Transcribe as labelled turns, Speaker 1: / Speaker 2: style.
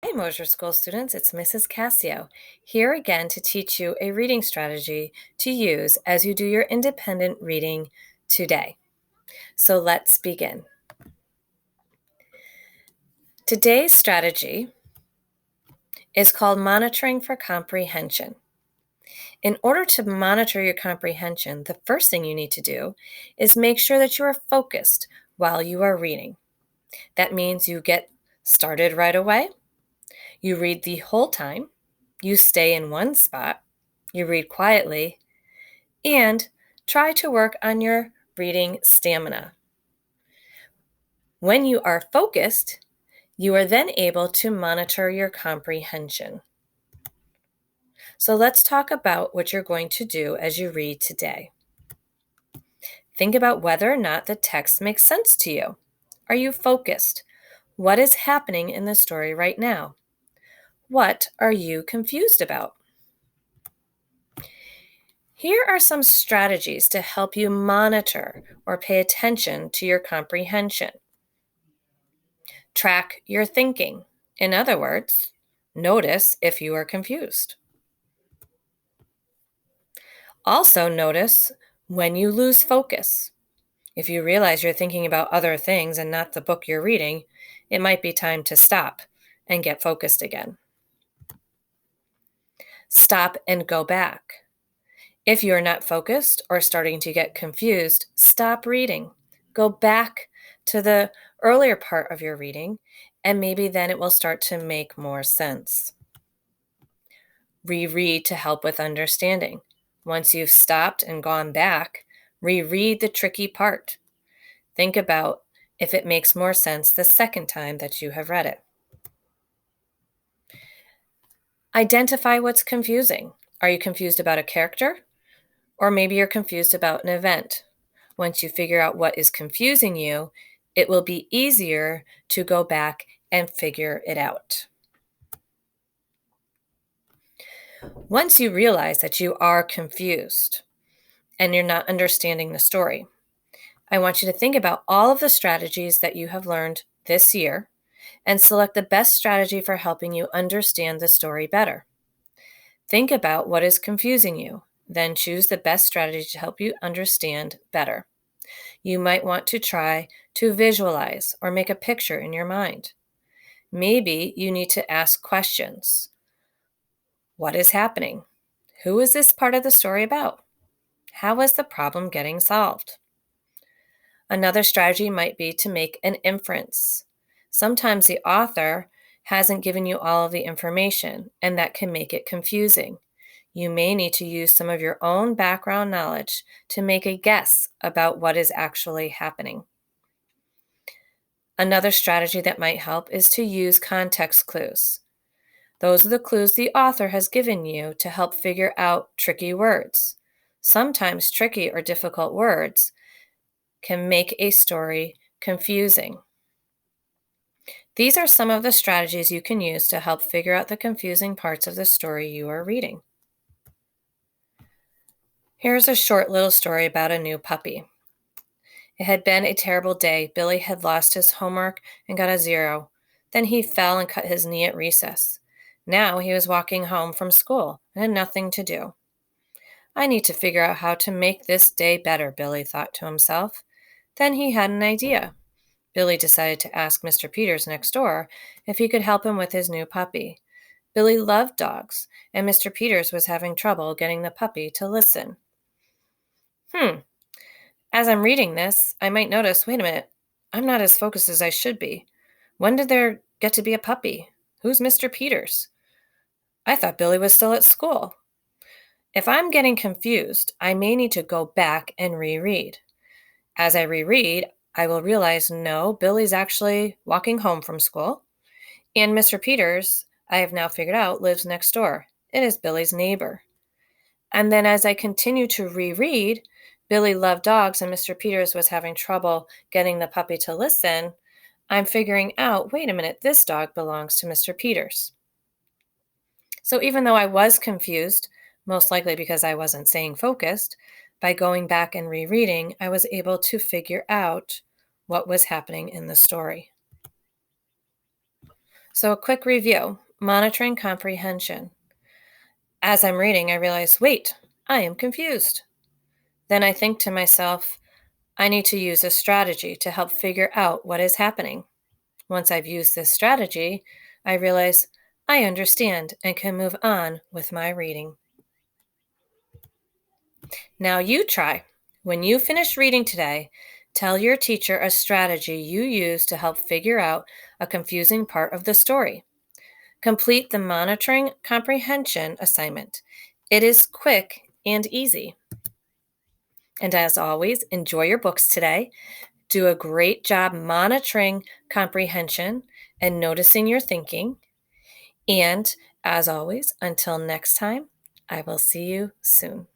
Speaker 1: Hi, Mosher School students. It's Mrs. Cassio, here again to teach you a reading strategy to use as you do your independent reading today. So let's begin. Today's strategy is called monitoring for comprehension. In order to monitor your comprehension, the first thing you need to do is make sure that you are focused while you are reading. That means you get started right away, you read the whole time, you stay in one spot, you read quietly, and try to work on your reading stamina. When you are focused, you are then able to monitor your comprehension. So let's talk about what you're going to do as you read today. Think about whether or not the text makes sense to you. Are you focused? What is happening in the story right now? What are you confused about? Here are some strategies to help you monitor or pay attention to your comprehension. Track your thinking. In other words, notice if you are confused. Also, notice when you lose focus. If you realize you're thinking about other things and not the book you're reading, it might be time to stop and get focused again. Stop and go back. If you are not focused or starting to get confused, stop reading. Go back to the earlier part of your reading, and maybe then it will start to make more sense. Reread to help with understanding. Once you've stopped and gone back, reread the tricky part. Think about if it makes more sense the second time that you have read it. Identify what's confusing. Are you confused about a character? Or maybe you're confused about an event. Once you figure out what is confusing you, it will be easier to go back and figure it out. Once you realize that you are confused and you're not understanding the story, I want you to think about all of the strategies that you have learned this year and select the best strategy for helping you understand the story better. Think about what is confusing you, then choose the best strategy to help you understand better. You might want to try to visualize or make a picture in your mind. Maybe you need to ask questions. What is happening? Who is this part of the story about? How is the problem getting solved? Another strategy might be to make an inference. Sometimes the author hasn't given you all of the information, and that can make it confusing. You may need to use some of your own background knowledge to make a guess about what is actually happening. Another strategy that might help is to use context clues. Those are the clues the author has given you to help figure out tricky words. Sometimes tricky or difficult words can make a story confusing. These are some of the strategies you can use to help figure out the confusing parts of the story you are reading. Here's a short little story about a new puppy. It had been a terrible day. Billy had lost his homework and got a 0. Then he fell and cut his knee at recess. Now he was walking home from school and had nothing to do. I need to figure out how to make this day better, Billy thought to himself. Then he had an idea. Billy decided to ask Mr. Peters next door if he could help him with his new puppy. Billy loved dogs, and Mr. Peters was having trouble getting the puppy to listen. As I'm reading this, I might notice, wait a minute, I'm not as focused as I should be. When did there get to be a puppy? Who's Mr. Peters? I thought Billy was still at school. If I'm getting confused, I may need to go back and reread. As I reread, I will realize, no, Billy's actually walking home from school. And Mr. Peters, I have now figured out, lives next door. It is Billy's neighbor. And then as I continue to reread, Billy loved dogs and Mr. Peters was having trouble getting the puppy to listen. I'm figuring out, wait a minute, this dog belongs to Mr. Peters. So even though I was confused, most likely because I wasn't staying focused, by going back and rereading, I was able to figure out what was happening in the story. So, a quick review: monitoring comprehension. As I'm reading, I realize, wait, I am confused. Then I think to myself, I need to use a strategy to help figure out what is happening. Once I've used this strategy, I realize I understand and can move on with my reading. Now you try. When you finish reading today, tell your teacher a strategy you use to help figure out a confusing part of the story. Complete the monitoring comprehension assignment. It is quick and easy. And as always, enjoy your books today. Do a great job monitoring comprehension and noticing your thinking. And as always, until next time, I will see you soon.